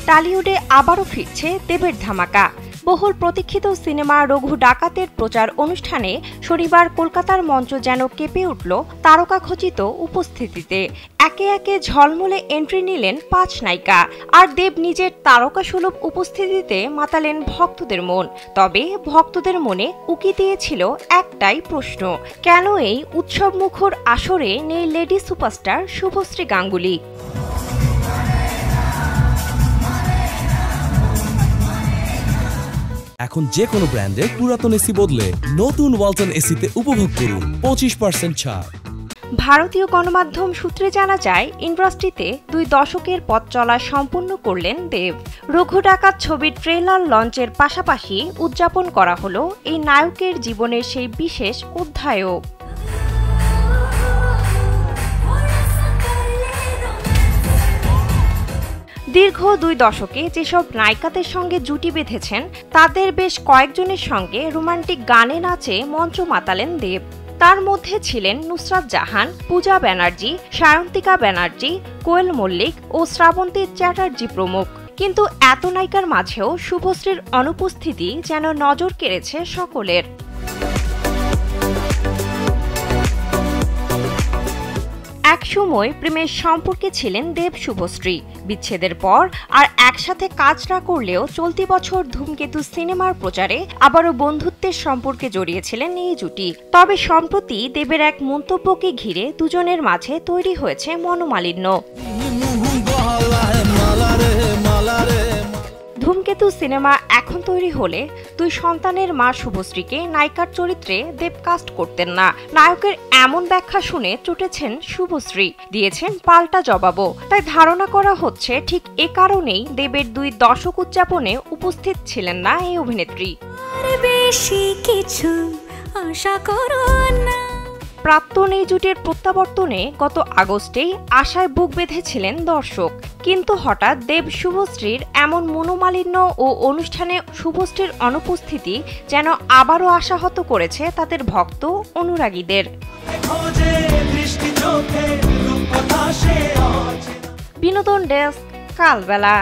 টালিউডে আবারও ফিরছে দেবের ধামাকা। বহুল প্রতীক্ষিত সিনেমা রঘু ডাকাতের প্রচার অনুষ্ঠানে শনিবার কলকাতার মঞ্চ যেন কেঁপে উঠল তারকাখচিত উপস্থিতিতে। একে একে ঝলমলে এন্ট্রি নিলেন ৫ নায়িকা, আর দেব নিজের তারকাসুলভ উপস্থিতিতে মাতালেন ভক্তদের মন। তবে ভক্তদের মনে উকি দিয়েছিল একটাই প্রশ্ন, কেন এই উৎসবমুখর আসরে নেই লেডি সুপারস্টার শুভশ্রী গাঙ্গুলী? এখন যে কোনো ব্র্যান্ডের পুরাতন এসি বদলে নতুন ওয়ালটন এসিতে উপভোগ করুন 25% ছাড়। ভারতীয় গণমাধ্যম সূত্রে জানা যায়, ইন্ডাস্ট্রিতে 2 দশকের পথ চলা সম্পূর্ণ করলেন দেব। রঘু ডাকাত ছবির ট্রেলার লঞ্চের পাশাপাশি উদযাপন করা হলো এই নায়কের জীবনের সেই বিশেষ অধ্যায়ও। দীর্ঘ 2 দশকে যেসব নায়িকাদের সঙ্গে জুটি বেঁধেছেন, তাদের বেশ কয়েকজনের সঙ্গে রোমান্টিক গানে নাচে মঞ্চ মাতালেন দেব। তার মধ্যে ছিলেন নুসরাত জাহান, পূজা ব্যানার্জি, সায়ন্তিকা ব্যানার্জি, কোয়েল মল্লিক ও শ্রাবন্তী চ্যাটার্জি প্রমুখ। কিন্তু এত নায়িকার মাঝেও শুভশ্রীর অনুপস্থিতি যেন নজর কেড়েছে সকলের। একসময় প্রেমের সম্পর্কে ছিলেন দেব শুভশ্রী। বিচ্ছেদের পর আর একসাথে কাজ না করলেও চলতি বছর ধূমকেতু সিনেমার প্রচারে আবারও বন্ধুত্বের সম্পর্কে জড়িয়েছিলেন এই জুটি। তবে সম্প্রতি দেবের এক মন্তব্যকে ঘিরে দুজনের মাঝে তৈরি হয়েছে মনোমালিন্য। ধূমকেতু সিনেমা এখন তৈরি হলে 2 সন্তানের মা শুভশ্রীকে নায়িকার চরিত্রে দেব কাস্ট করতেন না। নায়কের এমন ব্যাখ্যা শুনে চটেছেন শুভশ্রী, দিয়েছেন পাল্টা জবাবও। তাই ধারণা করা হচ্ছে ঠিক এ কারণেই দেবের 2 দশক উদযাপনে উপস্থিত ছিলেন না এই অভিনেত্রী। প্রাক্তন এই জুটির প্রত্যাবর্তনে গত আগস্টেই আশায় বুক বেঁধেছিলেন দর্শক। কিন্তু হঠাৎ দেব শুভশ্রীর এমন মনোমালিন্য ও অনুষ্ঠানে শুভশ্রীর অনুপস্থিতি যেন আবারও আশাহত করেছে তাদের ভক্ত অনুরাগীদের। বিনোদন ডেস্ক, কালবেলা।